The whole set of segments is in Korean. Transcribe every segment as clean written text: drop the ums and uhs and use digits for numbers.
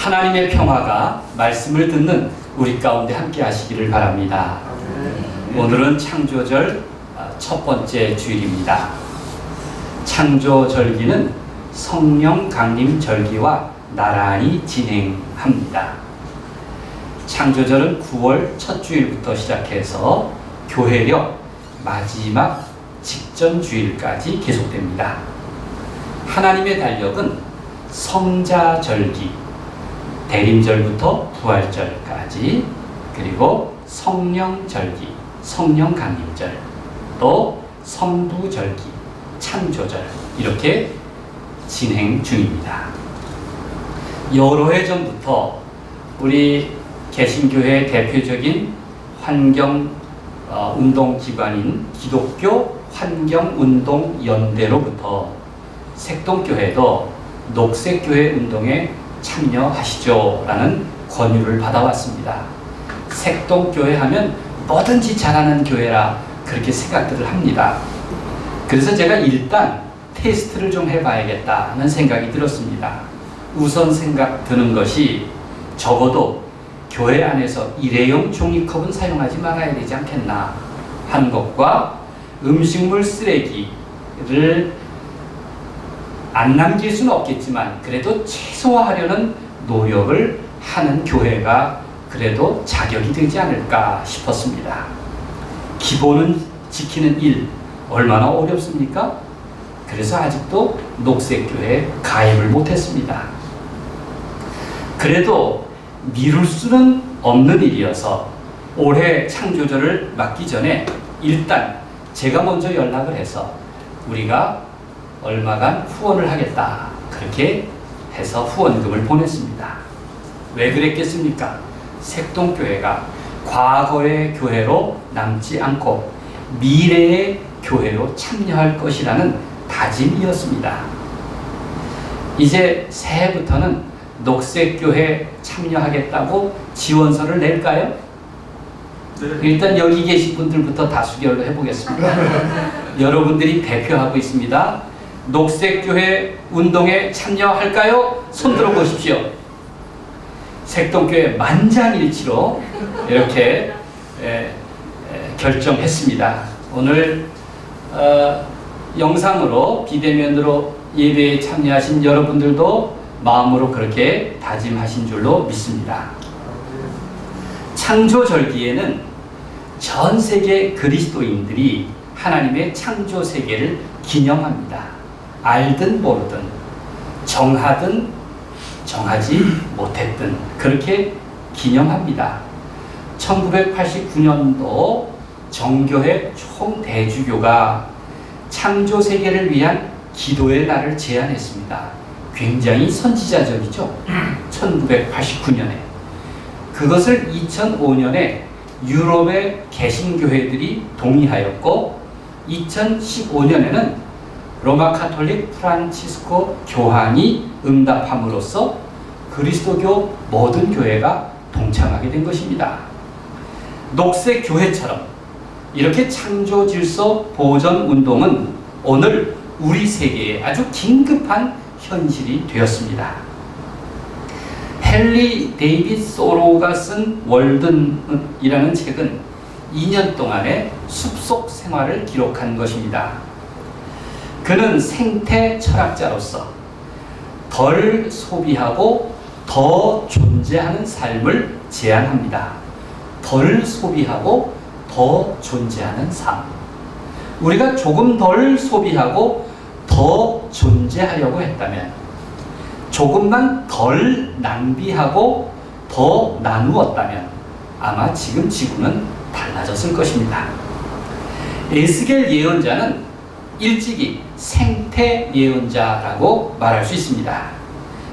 하나님의 평화가 말씀을 듣는 우리 가운데 함께 하시기를 바랍니다. 오늘은 창조절 첫 번째 주일입니다. 창조절기는 성령 강림 절기와 나란히 진행합니다. 창조절은 9월 첫 주일부터 시작해서 교회력 마지막 직전 주일까지 계속됩니다. 하나님의 달력은 성자절기, 대림절부터 부활절까지, 그리고 성령절기, 성령강림절, 또 성부절기, 창조절, 이렇게 진행 중입니다. 여러 해 전부터 우리 개신교회의 대표적인 환경운동기관인 기독교 환경운동연대로부터 색동교회도 녹색교회 운동에 참여하시죠 라는 권유를 받아왔습니다. 색동교회 하면 뭐든지 잘하는 교회라 그렇게 생각들을 합니다. 그래서 제가 일단 테스트를 좀 해봐야겠다는 생각이 들었습니다. 우선 생각 드는 것이 적어도 교회 안에서 일회용 종이컵은 사용하지 말아야 되지 않겠나 하는 것과 음식물 쓰레기를 안 남길 수는 없겠지만 그래도 최소화하려는 노력을 하는 교회가 그래도 자격이 되지 않을까 싶었습니다. 기본은 지키는 일 얼마나 어렵습니까? 그래서 아직도 녹색교회에 가입을 못했습니다. 그래도 미룰 수는 없는 일이어서 올해 창조절을 맞기 전에 일단 제가 먼저 연락을 해서 우리가 얼마간 후원을 하겠다 그렇게 해서 후원금을 보냈습니다. 왜 그랬겠습니까? 색동교회가 과거의 교회로 남지 않고 미래의 교회로 참여할 것이라는 다짐이었습니다. 이제 새해부터는 녹색교회 참여하겠다고 지원서를 낼까요? 네. 일단 여기 계신 분들부터 다수결로 해보겠습니다. 여러분들이 대표하고 있습니다. 녹색교회 운동에 참여할까요? 손 들어 보십시오. 색동교회 만장일치로 이렇게 결정했습니다. 오늘 영상으로 비대면으로 예배에 참여하신 여러분들도 마음으로 그렇게 다짐하신 줄로 믿습니다. 창조절기에는 전 세계 그리스도인들이 하나님의 창조 세계를 기념합니다. 알든 모르든, 정하든 정하지 못했든 그렇게 기념합니다. 1989년도 정교회 총대주교가 창조 세계를 위한 기도의 날을 제안했습니다. 굉장히 선지자적이죠. 1989년에. 그것을 2005년에 유럽의 개신교회들이 동의하였고 2015년에는 로마 카톨릭 프란치스코 교황이 응답함으로써 그리스도교 모든 교회가 동참하게 된 것입니다. 녹색 교회처럼 이렇게 창조 질서 보존 운동은 오늘 우리 세계에 아주 긴급한 현실이 되었습니다. 헨리 데이빗 소로가 쓴 월든이라는 책은 2년 동안의 숲속 생활을 기록한 것입니다. 그는 생태 철학자로서 덜 소비하고 더 존재하는 삶을 제안합니다. 덜 소비하고 더 존재하는 삶. 우리가 조금 덜 소비하고 더 존재하려고 했다면, 조금만 덜 낭비하고 더 나누었다면 아마 지금 지구는 달라졌을 것입니다. 에스겔 예언자는 일찍이 생태 예언자라고 말할 수 있습니다.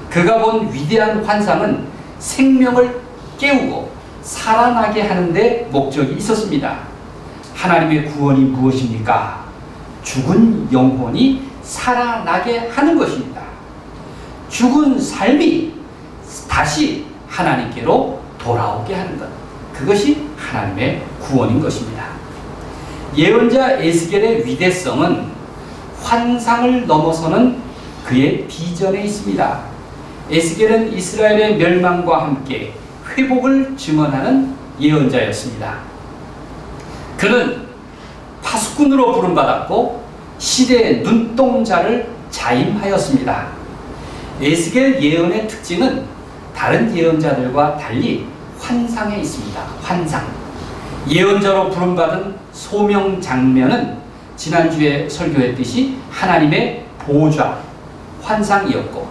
그가 본 위대한 환상은 생명을 깨우고 살아나게 하는 데 목적이 있었습니다. 하나님의 구원이 무엇입니까? 죽은 영혼이 살아나게 하는 것입니다. 죽은 삶이 다시 하나님께로 돌아오게 하는 것. 그것이 하나님의 구원인 것입니다. 예언자 에스겔의 위대성은 환상을 넘어서는 그의 비전에 있습니다. 에스겔은 이스라엘의 멸망과 함께 회복을 증언하는 예언자였습니다. 그는 파수꾼으로 부름받았고 시대의 눈동자를 자임하였습니다. 에스겔 예언의 특징은 다른 예언자들과 달리 환상에 있습니다. 환상. 예언자로 부름받은 소명 장면은 지난주에 설교했듯이 하나님의 보좌, 환상이었고,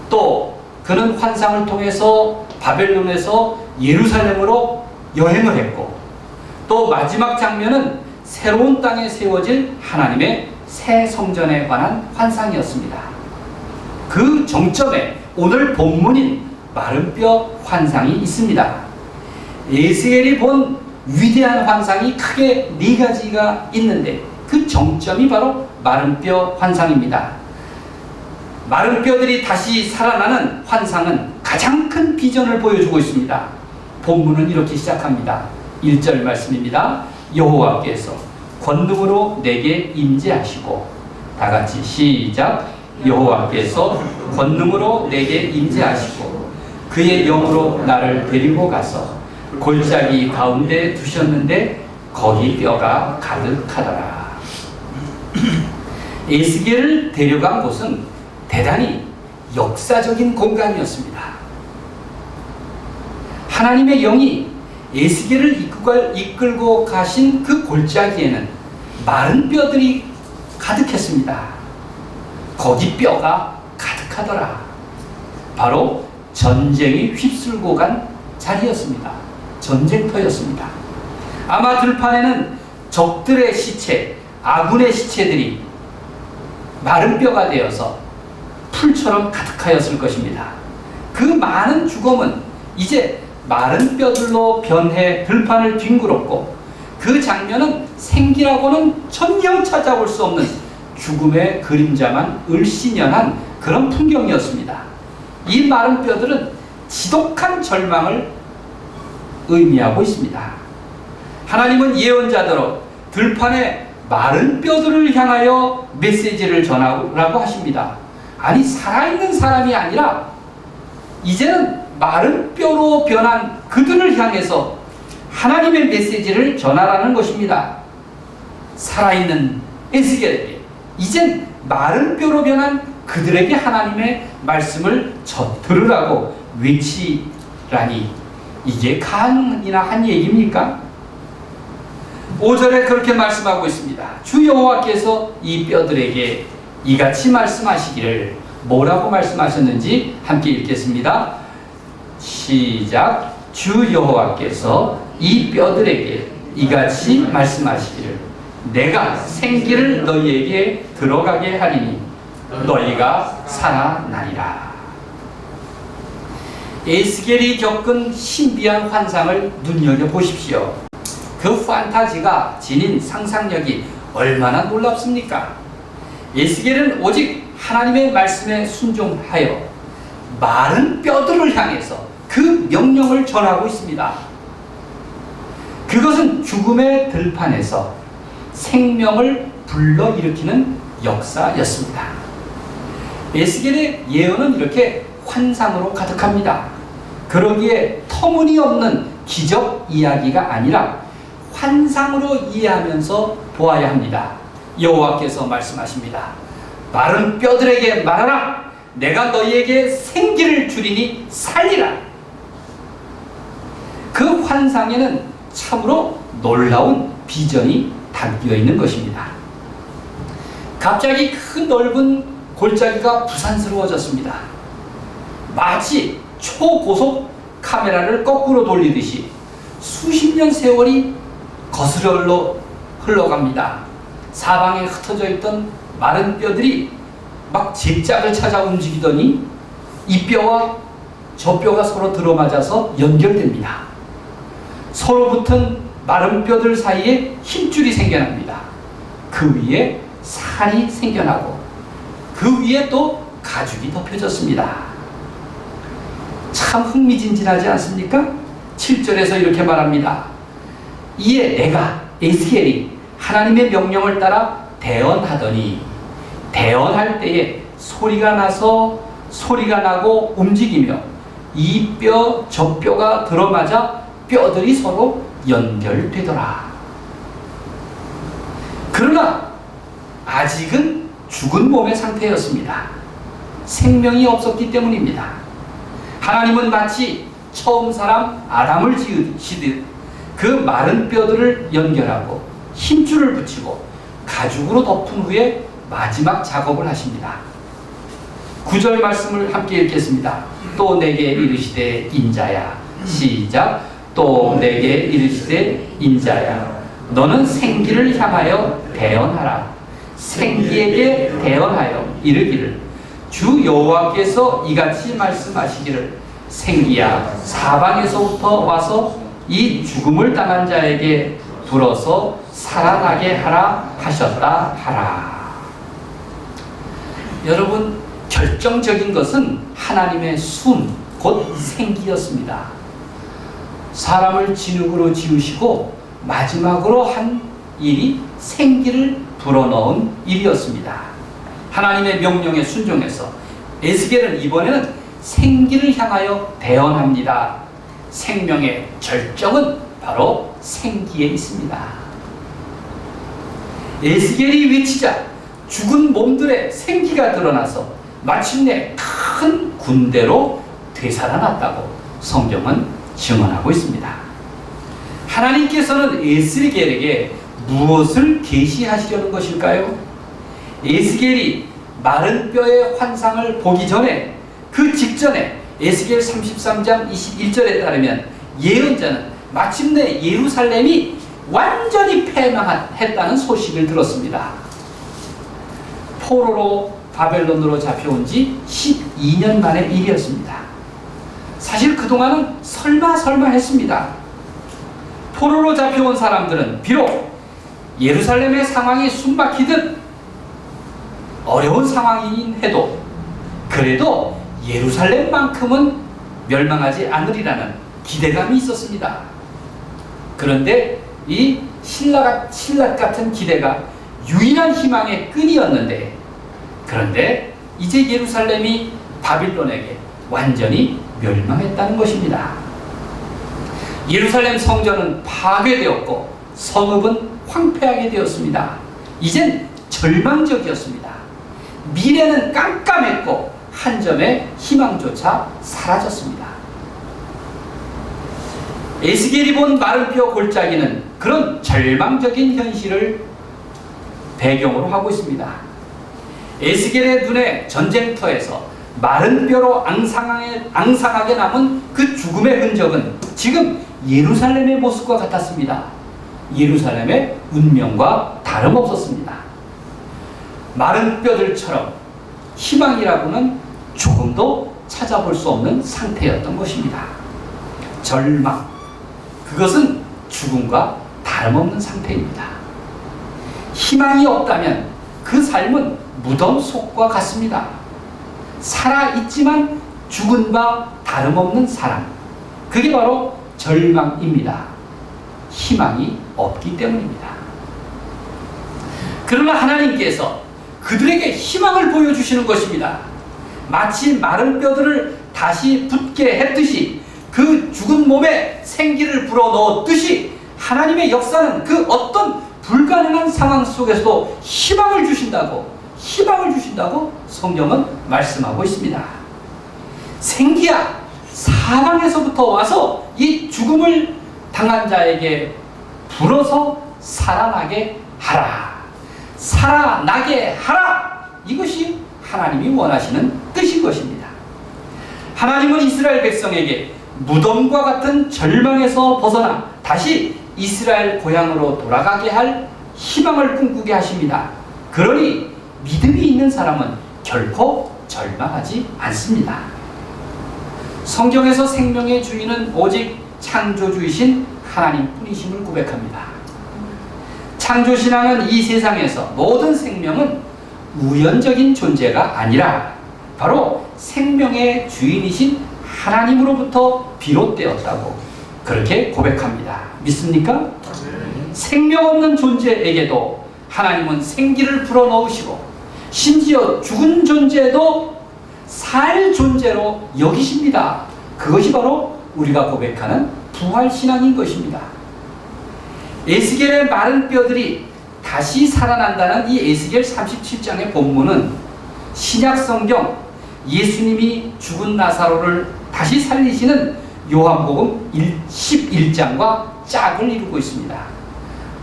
또 그는 환상을 통해서 바벨론에서 예루살렘으로 여행을 했고, 또 마지막 장면은 새로운 땅에 세워질 하나님의 새 성전에 관한 환상이었습니다. 그 정점에 오늘 본문인 마른 뼈 환상이 있습니다. 에스겔이 본 위대한 환상이 크게 네 가지가 있는데 그 정점이 바로 마른 뼈 환상입니다. 마른 뼈들이 다시 살아나는 환상은 가장 큰 비전을 보여주고 있습니다. 본문은 이렇게 시작합니다. 1절 말씀입니다. 여호와께서 권능으로 내게 임재하시고, 다 같이 시작. 여호와께서 권능으로 내게 임재하시고 그의 영으로 나를 데리고 가서 골짜기 가운데 두셨는데 거기 뼈가 가득하더라. 에스겔을 데려간 곳은 대단히 역사적인 공간이었습니다. 하나님의 영이 에스겔을 이끌고 가신 그 골짜기에는 마른 뼈들이 가득했습니다. 거기 뼈가 가득하더라. 바로 전쟁이 휩쓸고 간 자리였습니다. 전쟁터였습니다. 아마 들판에는 적들의 시체, 아군의 시체들이 마른 뼈가 되어서 풀처럼 가득하였을 것입니다. 그 많은 죽음은 이제 마른 뼈들로 변해 들판을 뒹굴었고, 그 장면은 생기라고는 전혀 찾아볼 수 없는 죽음의 그림자만 을씨년한 그런 풍경이었습니다. 이 마른 뼈들은 지독한 절망을 의미하고 있습니다. 하나님은 예언자대로 들판에 마른 뼈들을 향하여 메시지를 전하라고 하십니다. 아니, 살아있는 사람이 아니라 이제는 마른 뼈로 변한 그들을 향해서 하나님의 메시지를 전하라는 것입니다. 살아있는 에스겔에게, 이젠 마른 뼈로 변한 그들에게 하나님의 말씀을 들으라고 외치라니, 이게 가능한 얘기입니까? 5절에 그렇게 말씀하고 있습니다. 주 여호와께서 이 뼈들에게 이같이 말씀하시기를, 뭐라고 말씀하셨는지 함께 읽겠습니다. 시작. 주 여호와께서 이 뼈들에게 이같이 말씀하시기를, 내가 생기를 너희에게 들어가게 하리니 너희가 살아나리라. 에스겔이 겪은 신비한 환상을 눈여겨보십시오. 그 판타지가 지닌 상상력이 얼마나 놀랍습니까? 에스겔은 오직 하나님의 말씀에 순종하여 마른 뼈들을 향해서 그 명령을 전하고 있습니다. 그것은 죽음의 들판에서 생명을 불러일으키는 역사였습니다. 에스겔의 예언은 이렇게 환상으로 가득합니다. 그러기에 터무니없는 기적 이야기가 아니라 환상으로 이해하면서 보아야 합니다. 여호와께서 말씀하십니다. 마른 뼈들에게 말하라. 내가 너희에게 생기를 주리니 살리라. 그 환상에는 참으로 놀라운 비전이 담겨 있는 것입니다. 갑자기 그 넓은 골짜기가 부산스러워졌습니다. 마치 초고속 카메라를 거꾸로 돌리듯이 수십 년 세월이 거스러 흘러갑니다. 사방에 흩어져 있던 마른 뼈들이 막 제짝을 찾아 움직이더니 이 뼈와 저 뼈가 서로 들어맞아서 연결됩니다. 서로 붙은 마른 뼈들 사이에 힘줄이 생겨납니다. 그 위에 살이 생겨나고 그 위에 또 가죽이 덮여졌습니다. 참 흥미진진하지 않습니까? 7절에서 이렇게 말합니다. 이에 내가 에스겔이 하나님의 명령을 따라 대언하더니, 대언할 때에 소리가 나서 소리가 나고 움직이며 이 뼈 저 뼈가 들어맞아 뼈들이 서로 연결되더라. 그러나 아직은 죽은 몸의 상태였습니다. 생명이 없었기 때문입니다. 하나님은 마치 처음 사람 아담을 지으시듯 그 마른 뼈들을 연결하고 힘줄을 붙이고 가죽으로 덮은 후에 마지막 작업을 하십니다. 9절 말씀을 함께 읽겠습니다. 또 내게 이르시되 인자야. 시작. 또 내게 이르시되 인자야. 너는 생기를 향하여 대언하라. 생기에게 대언하여 이르기를 주 여호와께서 이같이 말씀하시기를 생기야 사방에서부터 와서 이 죽음을 당한 자에게 불어서 살아나게 하라 하셨다 하라. 여러분, 결정적인 것은 하나님의 숨, 곧 생기였습니다. 사람을 진흙으로 지으시고 마지막으로 한 일이 생기를 불어넣은 일이었습니다. 하나님의 명령에 순종해서 에스겔은 이번에는 생기를 향하여 대언합니다. 생명의 절정은 바로 생기에 있습니다. 에스겔이 외치자 죽은 몸들의 생기가 드러나서 마침내 큰 군대로 되살아났다고 성경은 증언하고 있습니다. 하나님께서는 에스겔에게 무엇을 계시하시려는 것일까요? 에스겔이 마른 뼈의 환상을 보기 전에 그 직전에 에스겔 33장 21절에 따르면 예언자는 마침내 예루살렘이 완전히 패망했다는 소식을 들었습니다. 포로로 바벨론으로 잡혀온 지 12년 만의 일이었습니다. 사실 그동안은 설마 했습니다. 포로로 잡혀온 사람들은 비록 예루살렘의 상황이 숨막히듯 어려운 상황이긴 해도 그래도 예루살렘만큼은 멸망하지 않으리라는 기대감이 있었습니다. 그런데 이 신라 같은 기대가 유일한 희망의 끈이었는데, 그런데 이제 예루살렘이 바빌론에게 완전히 멸망했다는 것입니다. 예루살렘 성전은 파괴되었고 성읍은 황폐하게 되었습니다. 이젠 절망적이었습니다. 미래는 깜깜했고 한 점의 희망조차 사라졌습니다. 에스겔이 본 마른 뼈 골짜기는 그런 절망적인 현실을 배경으로 하고 있습니다. 에스겔의 눈에 전쟁터에서 마른 뼈로 앙상하게 남은 그 죽음의 흔적은 지금 예루살렘의 모습과 같았습니다. 예루살렘의 운명과 다름없었습니다. 마른 뼈들처럼 희망이라고는 조금도 찾아볼 수 없는 상태였던 것입니다. 절망, 그것은 죽음과 다름없는 상태입니다. 희망이 없다면 그 삶은 무덤 속과 같습니다. 살아있지만 죽은 바 다름없는 사람, 그게 바로 절망입니다. 희망이 없기 때문입니다. 그러나 하나님께서 그들에게 희망을 보여주시는 것입니다. 마치 마른 뼈들을 다시 붙게 했듯이, 그 죽은 몸에 생기를 불어넣었듯이 하나님의 역사는 그 어떤 불가능한 상황 속에서도 희망을 주신다고 성경은 말씀하고 있습니다. 생기야, 사방에서부터 와서 이 죽음을 당한 자에게 불어서 살아나게 하라. 살아나게 하라. 이것이 하나님이 원하시는 뜻인 것입니다. 하나님은 이스라엘 백성에게 무덤과 같은 절망에서 벗어나 다시 이스라엘 고향으로 돌아가게 할 희망을 꿈꾸게 하십니다. 그러니 믿음이 있는 사람은 결코 절망하지 않습니다. 성경에서 생명의 주인은 오직 창조주이신 하나님뿐이심을 고백합니다. 창조신앙은 이 세상에서 모든 생명은 우연적인 존재가 아니라 바로 생명의 주인이신 하나님으로부터 비롯되었다고 그렇게 고백합니다. 믿습니까? 생명 없는 존재에게도 하나님은 생기를 불어넣으시고 심지어 죽은 존재도 살 존재로 여기십니다. 그것이 바로 우리가 고백하는 부활신앙인 것입니다. 에스겔의 마른 뼈들이 다시 살아난다는 이 에스겔 37장의 본문은 신약성경 예수님이 죽은 나사로를 다시 살리시는 요한복음 11장과 짝을 이루고 있습니다.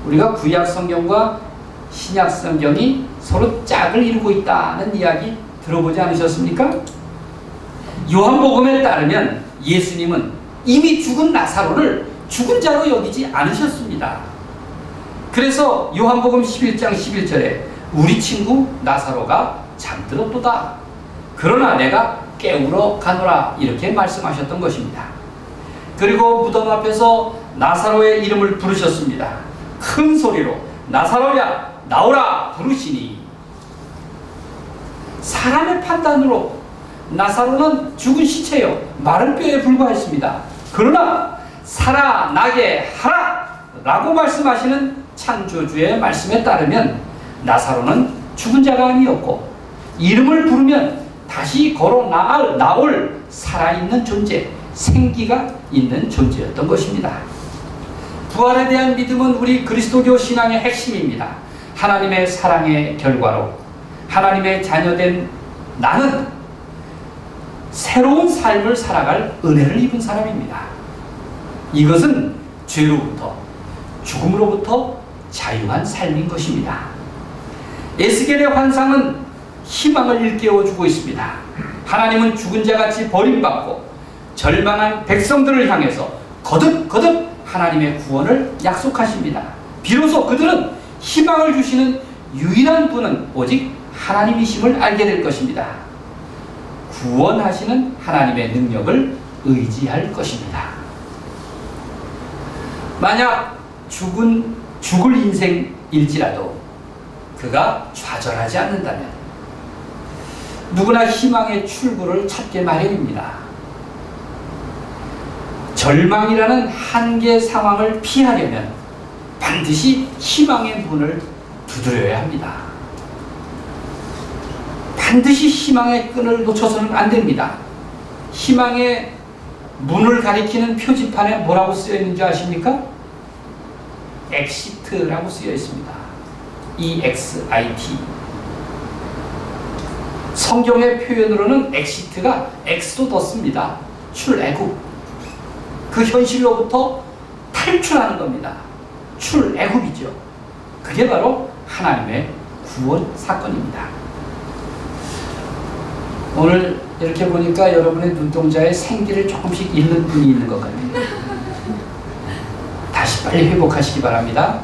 우리가 구약성경과 신약성경이 서로 짝을 이루고 있다는 이야기 들어보지 않으셨습니까? 요한복음에 따르면 예수님은 이미 죽은 나사로를 죽은 자로 여기지 않으셨습니다. 그래서 요한복음 11장 11절에 우리 친구 나사로가 잠들었도다. 그러나 내가 깨우러 가노라. 이렇게 말씀하셨던 것입니다. 그리고 무덤 앞에서 나사로의 이름을 부르셨습니다. 큰 소리로 나사로야 나오라 부르시니 사람의 판단으로 나사로는 죽은 시체요 마른 뼈에 불과했습니다. 그러나 살아나게 하라 라고 말씀하시는 창조주의 말씀에 따르면 나사로는 죽은 자가 아니었고 이름을 부르면 다시 걸어 나올 살아있는 존재, 생기가 있는 존재였던 것입니다. 부활에 대한 믿음은 우리 그리스도교 신앙의 핵심입니다. 하나님의 사랑의 결과로 하나님의 자녀된 나는 새로운 삶을 살아갈 은혜를 입은 사람입니다. 이것은 죄로부터 죽음으로부터 자유한 삶인 것입니다. 에스겔의 환상은 희망을 일깨워주고 있습니다. 하나님은 죽은 자같이 버림받고 절망한 백성들을 향해서 거듭 하나님의 구원을 약속하십니다. 비로소 그들은 희망을 주시는 유일한 분은 오직 하나님이심을 알게 될 것입니다. 구원하시는 하나님의 능력을 의지할 것입니다. 만약 죽을 인생일지라도 그가 좌절하지 않는다면 누구나 희망의 출구를 찾게 마련입니다. 절망이라는 한계 상황을 피하려면 반드시 희망의 문을 두드려야 합니다. 반드시 희망의 끈을 놓쳐서는 안 됩니다. 희망의 문을 가리키는 표지판에 뭐라고 쓰여 있는지 아십니까? 엑시트라고 쓰여 있습니다. EXIT. 성경의 표현으로는 엑시트가 엑소더스입니다. 출애굽. 그 현실로부터 탈출하는 겁니다. 출애굽이죠. 그게 바로 하나님의 구원 사건입니다. 오늘 이렇게 보니까 여러분의 눈동자에 생기를 조금씩 잃는 분이 있는 것 같아요. 다시 빨리 회복하시기 바랍니다.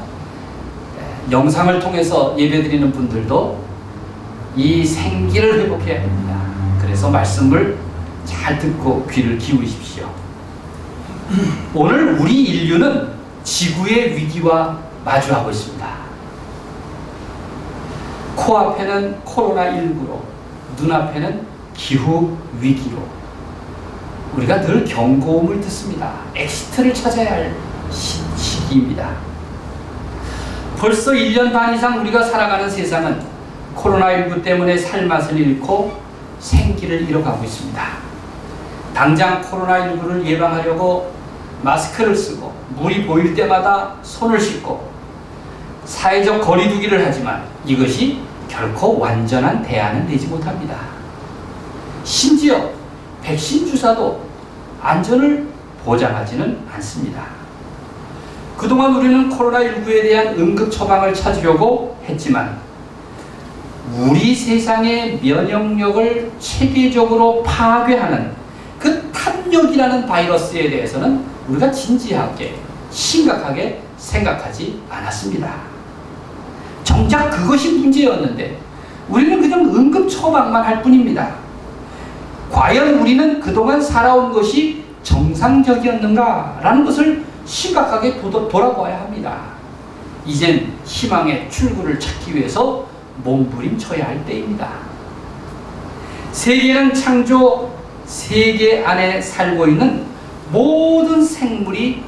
영상을 통해서 예배드리는 분들도 이 생기를 회복해야 됩니다. 그래서 말씀을 잘 듣고 귀를 기울이십시오. 오늘 우리 인류는 지구의 위기와 마주하고 있습니다. 코앞에는 코로나19로, 눈앞에는 기후 위기로 우리가 늘 경고음을 듣습니다. 엑시트를 찾아야 할 시기입니다. 벌써 1년 반 이상 우리가 살아가는 세상은 코로나19 때문에 살맛을 잃고 생기를 잃어가고 있습니다. 당장 코로나19를 예방하려고 마스크를 쓰고 물이 보일 때마다 손을 씻고 사회적 거리두기를 하지만 이것이 결코 완전한 대안은 되지 못합니다. 심지어 백신 주사도 안전을 보장하지는 않습니다. 그동안 우리는 코로나19에 대한 응급 처방을 찾으려고 했지만 우리 세상의 면역력을 체계적으로 파괴하는 그 탐욕이라는 바이러스에 대해서는 우리가 진지하게 심각하게 생각하지 않았습니다. 정작 그것이 문제였는데 우리는 그냥 응급 처방만 할 뿐입니다. 과연 우리는 그동안 살아온 것이 정상적이었는가라는 것을 심각하게 돌아봐야 합니다. 이젠 희망의 출구를 찾기 위해서 몸부림쳐야 할 때입니다. 세계는 창조 세계 안에 살고 있는 모든 생물이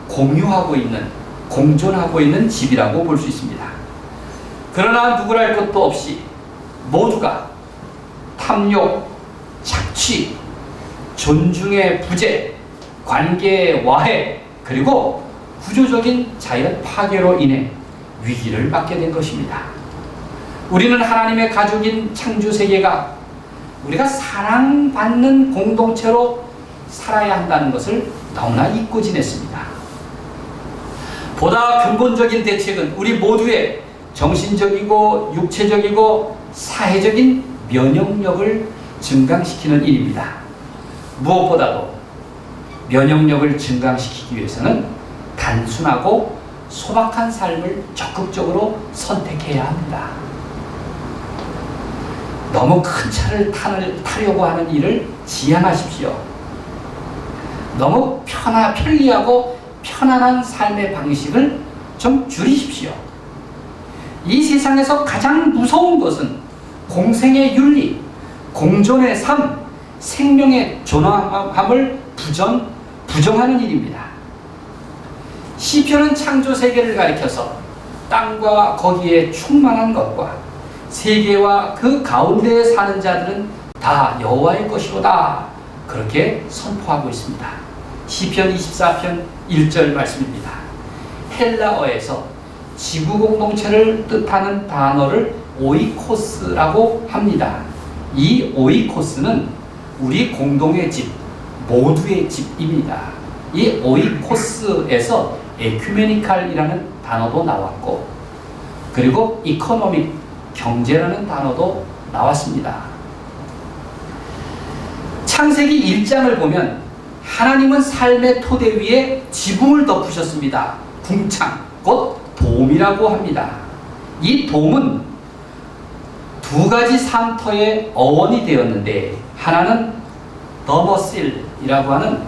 공유하고 있는, 공존하고 있는 집이라고 볼 수 있습니다. 그러나 누구랄 것도 없이 모두가 탐욕, 착취, 존중의 부재, 관계의 와해, 그리고 구조적인 자연 파괴로 인해 위기를 맞게 된 것입니다. 우리는 하나님의 가족인 창조 세계가 우리가 사랑받는 공동체로 살아야 한다는 것을 너무나 잊고 지냈습니다. 보다 근본적인 대책은 우리 모두의 정신적이고 육체적이고 사회적인 면역력을 증강시키는 일입니다. 무엇보다도 면역력을 증강시키기 위해서는 단순하고 소박한 삶을 적극적으로 선택해야 합니다. 너무 큰 차를 타려고 하는 일을 지양하십시오. 너무 편리하고 편안한 삶의 방식을 좀 줄이십시오. 이 세상에서 가장 무서운 것은 공생의 윤리, 공존의 삶, 생명의 존엄함을 부정하는 일입니다. 시편은 창조 세계를 가리켜서 땅과 거기에 충만한 것과 세계와 그 가운데에 사는 자들은 다 여호와의 것이로다, 그렇게 선포하고 있습니다. 시편 24편 1절 말씀입니다. 헬라어에서 지구 공동체를 뜻하는 단어를 오이코스라고 합니다. 이 오이코스는 우리 공동의 집, 모두의 집입니다. 이 오이코스에서 에큐메니칼이라는 단어도 나왔고, 그리고 이코노믹, 경제라는 단어도 나왔습니다. 창세기 1장을 보면 하나님은 삶의 토대 위에 지붕을 덮으셨습니다. 궁창, 곧 돔이라고 합니다. 이 돔은 두 가지 상터의 어원이 되었는데, 하나는 더머실이라고 하는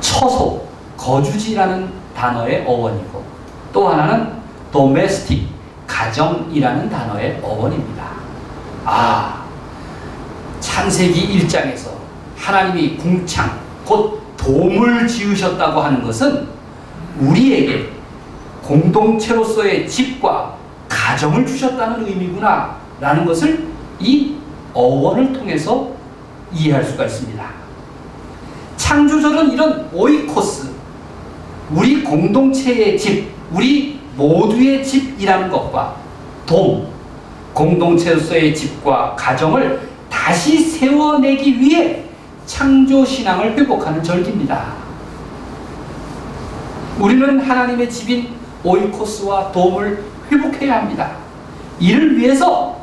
처소, 거주지라는 단어의 어원이고, 또 하나는 도메스틱, 가정이라는 단어의 어원입니다. 창세기 1장에서 하나님이 궁창, 곧 돔을 지으셨다고 하는 것은 우리에게 공동체로서의 집과 가정을 주셨다는 의미구나 라는 것을 이 어원을 통해서 이해할 수가 있습니다. 창조절은 이런 오이코스, 우리 공동체의 집, 우리 모두의 집이라는 것과 돔, 공동체로서의 집과 가정을 다시 세워내기 위해 창조신앙을 회복하는 절기입니다. 우리는 하나님의 집인 오이코스와 돔을 회복해야 합니다. 이를 위해서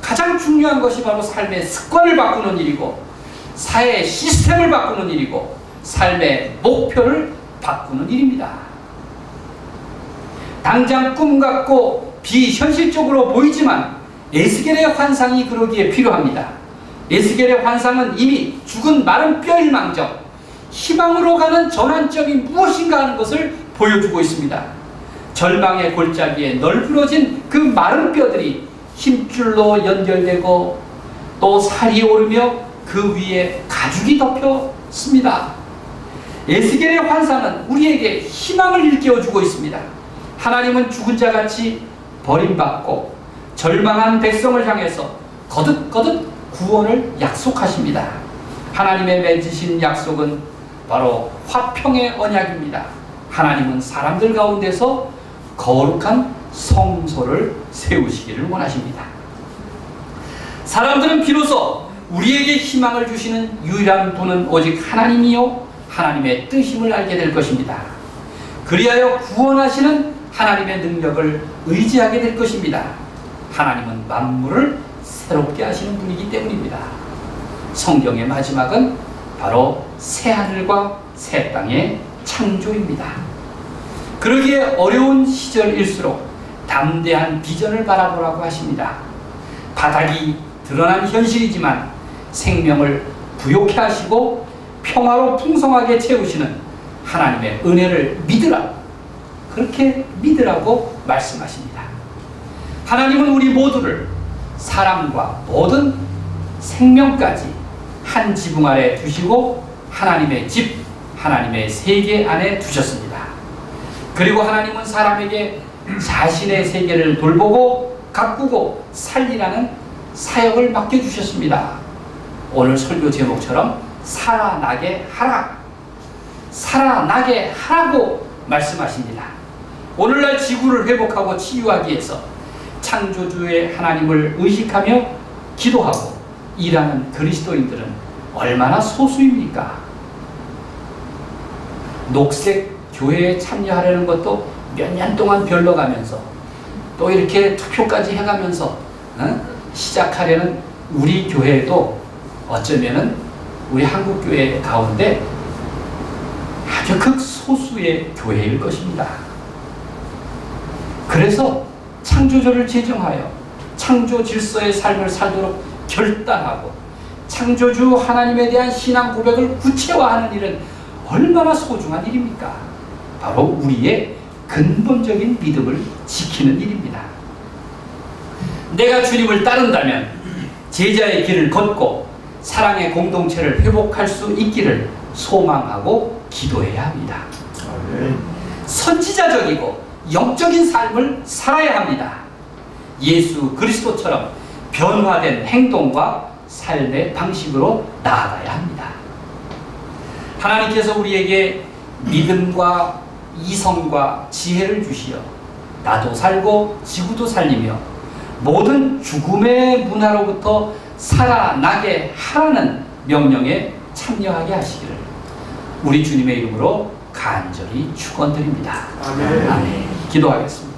가장 중요한 것이 바로 삶의 습관을 바꾸는 일이고, 사회 시스템을 바꾸는 일이고, 삶의 목표를 바꾸는 일입니다. 당장 꿈 같고 비현실적으로 보이지만 에스겔의 환상이 그러기에 필요합니다. 에스겔의 환상은 이미 죽은 마른 뼈일망정 희망으로 가는 전환점이 무엇인가 하는 것을 보여주고 있습니다. 절망의 골짜기에 널브러진 그 마른 뼈들이 힘줄로 연결되고 또 살이 오르며 그 위에 가죽이 덮였습니다. 에스겔의 환상은 우리에게 희망을 일깨워주고 있습니다. 하나님은 죽은 자같이 버림받고 절망한 백성을 향해서 거듭거듭 구원을 약속하십니다. 하나님의 맺으신 약속은 바로 화평의 언약입니다. 하나님은 사람들 가운데서 거룩한 성소를 세우시기를 원하십니다. 사람들은 비로소 우리에게 희망을 주시는 유일한 분은 오직 하나님이요 하나님의 뜻임을 알게 될 것입니다. 그리하여 구원하시는 하나님의 능력을 의지하게 될 것입니다. 하나님은 만물을 새롭게 하시는 분이기 때문입니다. 성경의 마지막은 바로 새하늘과 새 땅의 창조입니다. 그러기에 어려운 시절일수록 담대한 비전을 바라보라고 하십니다. 바닥이 드러난 현실이지만 생명을 부욕해 하시고 평화로 풍성하게 채우시는 하나님의 은혜를 믿으라, 그렇게 믿으라고 말씀하십니다. 하나님은 우리 모두를 사람과 모든 생명까지 한 지붕 아래 두시고 하나님의 집, 하나님의 세계 안에 두셨습니다. 그리고 하나님은 사람에게 자신의 세계를 돌보고 가꾸고 살리라는 사역을 맡겨주셨습니다. 오늘 설교 제목처럼 살아나게 하라, 살아나게 하라고 말씀하십니다. 오늘날 지구를 회복하고 치유하기 위해서 창조주의 하나님을 의식하며 기도하고 일하는 그리스도인들은 얼마나 소수입니까? 녹색 교회에 참여하려는 것도 몇 년 동안 별러가면서 또 이렇게 투표까지 해가면서 시작하려는 우리 교회도 어쩌면은 우리 한국교회 가운데 아주 극소수의 교회일 것입니다. 그래서 창조주를 제정하여 창조 질서의 삶을 살도록 결단하고 창조주 하나님에 대한 신앙 고백을 구체화하는 일은 얼마나 소중한 일입니까? 바로 우리의 근본적인 믿음을 지키는 일입니다. 내가 주님을 따른다면 제자의 길을 걷고 사랑의 공동체를 회복할 수 있기를 소망하고 기도해야 합니다. 선지자적이고 영적인 삶을 살아야 합니다. 예수 그리스도처럼 변화된 행동과 삶의 방식으로 나아가야 합니다. 하나님께서 우리에게 믿음과 이성과 지혜를 주시어 나도 살고 지구도 살리며 모든 죽음의 문화로부터 살아나게 하라는 명령에 참여하게 하시기를 우리 주님의 이름으로 간절히 축원드립니다. 아멘. 기도하겠습니다.